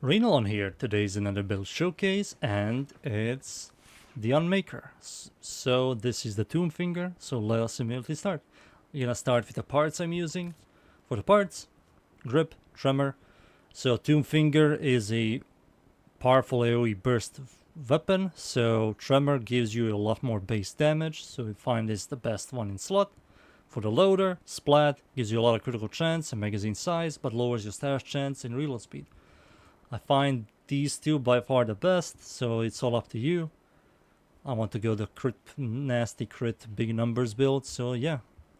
Renal here. Today's another build showcase and it's the Unmaker. So this is the Tombfinger, so let us immediately start. You're gonna start with the parts I'm using. For the parts, grip, tremor. So Tombfinger is a powerful AoE burst weapon, so tremor gives you a lot more base damage, so we find this the best one in slot. For the loader, splat gives you a lot of critical chance and magazine size, but lowers your stash chance and reload speed. I find these two by far the best, so it's all up to you. I want to go the crit, nasty crit, big numbers build, so yeah,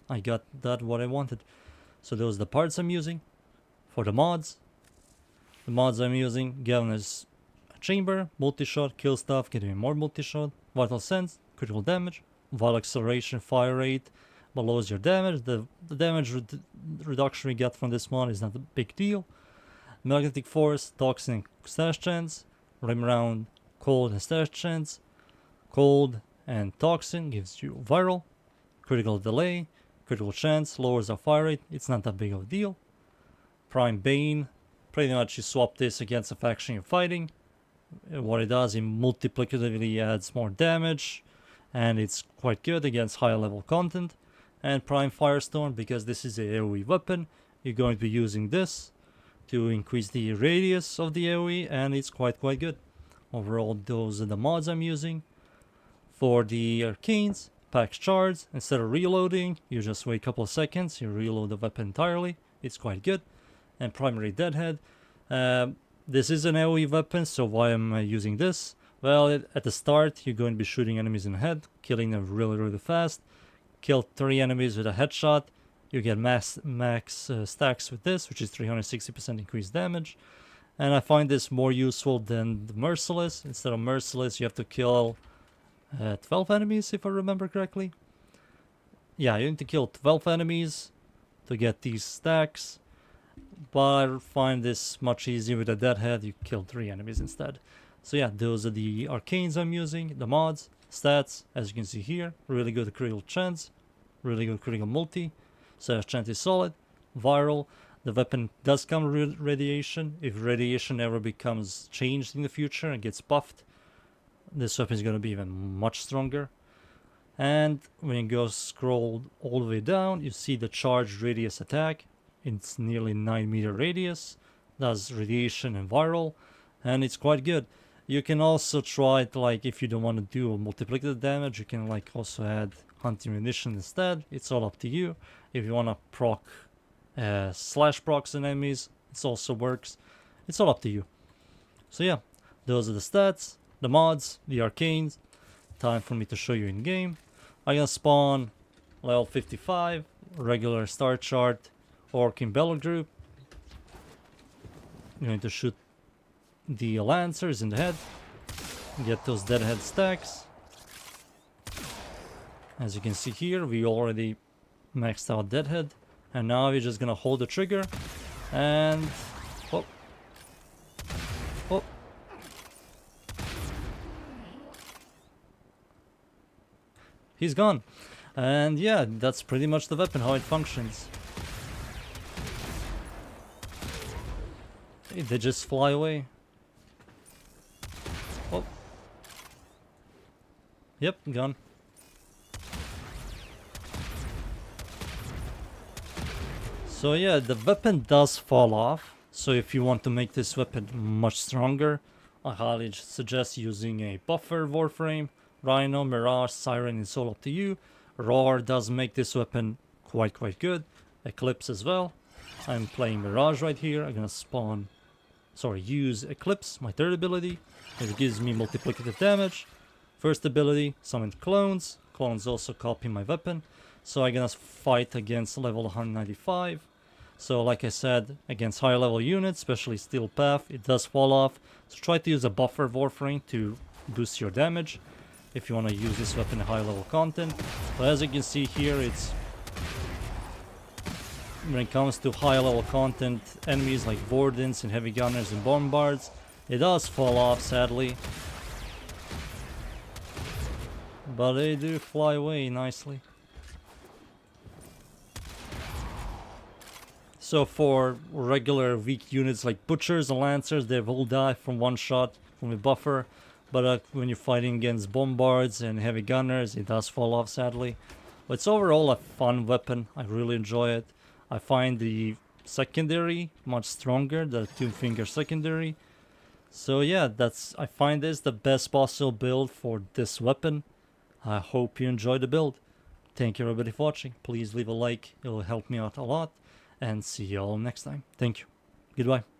I got that what I wanted. So those are the parts I'm using. For the mods I'm using, Gavner's Chamber, multi-shot, kill stuff, getting more multi-shot, Vital Sense, critical damage, Vital Acceleration, fire rate, but lowers your damage. The damage reduction we get from this mod is not a big deal. Magnetic Force, Toxin, Stash Chance, Rim Round, Cold and Stash Chance. Cold and Toxin gives you Viral, Critical Delay, Critical Chance, lowers our fire rate, it's not that big of a deal. Prime Bane, pretty much you swap this against the faction you're fighting. What it does, it multiplicatively adds more damage, and it's quite good against higher level content. And Prime Firestorm, because this is a AoE weapon, you're going to be using this to increase the radius of the AoE, and it's quite good. Overall, those are the mods I'm using. For the Arcanes, packs shards. Instead of reloading, you just wait a couple of seconds, you reload the weapon entirely. It's quite good. And Primary Deadhead. This is an AoE weapon, so why am I using this? Well, at the start, you're going to be shooting enemies in the head, killing them really fast. Kill 3 enemies with a headshot. You get max stacks with this, which is 360% increased damage. And I find this more useful than the Merciless. Instead of Merciless, you have to kill 12 enemies, if I remember correctly. Yeah, you need to kill 12 enemies to get these stacks. But I find this much easier with a Deadhead. You kill 3 enemies instead. So yeah, those are the Arcanes I'm using, the mods, stats, as you can see here. Really good critical chance, really good critical multi. Stash chance is solid, viral. The weapon does come with radiation. If radiation ever becomes changed in the future and gets buffed, this weapon is going to be even much stronger. And when you go scroll all the way down, you see the charged radius attack. It's nearly 9-meter radius, does radiation and viral, and it's quite good. You can also try it, like, if you don't want to do multiplicative damage, you can like also add hunting munition instead. It's all up to you. If you want to proc slash procs on enemies, it also works. It's all up to you. So yeah, those are the stats, the mods, the Arcanes. Time for me to show you in game. I'm gonna spawn level 55, regular star chart, Arcane Battle Group. I'm going to shoot the Lancers in the head, get those Deadhead stacks. As you can see here, we already maxed out Deadhead, and now we're just gonna hold the trigger and oh. He's gone. And yeah, that's pretty much the weapon, how it functions. They just fly away. Oh. Yep, gone. So yeah, the weapon does fall off. So if you want to make this weapon much stronger, I highly suggest using a buffer Warframe. Rhino, Mirage, Siren is all up to you. Roar does make this weapon quite good. Eclipse as well. I'm playing Mirage right here. I'm gonna use Eclipse, my third ability. It gives me multiplicative damage. First ability, summon clones. Clones also copy my weapon. So I'm gonna fight against level 195. So like I said, against higher level units, especially Steel Path, it does fall off. So try to use a buffer Warframe to boost your damage if you want to use this weapon in high level content. But as you can see here, it's when it comes to high level content, enemies like Wardens and Heavy Gunners and Bombards, it does fall off sadly. But they do fly away nicely. So for regular weak units like butchers and lancers, they will die from one shot from a buffer. But when you're fighting against bombards and heavy gunners, it does fall off sadly. But it's overall a fun weapon. I really enjoy it. I find the secondary much stronger, the Tombfinger secondary. So yeah, I find this the best possible build for this weapon. I hope you enjoyed the build. Thank you everybody for watching. Please leave a like, it will help me out a lot. And see you all next time. Thank you. Goodbye.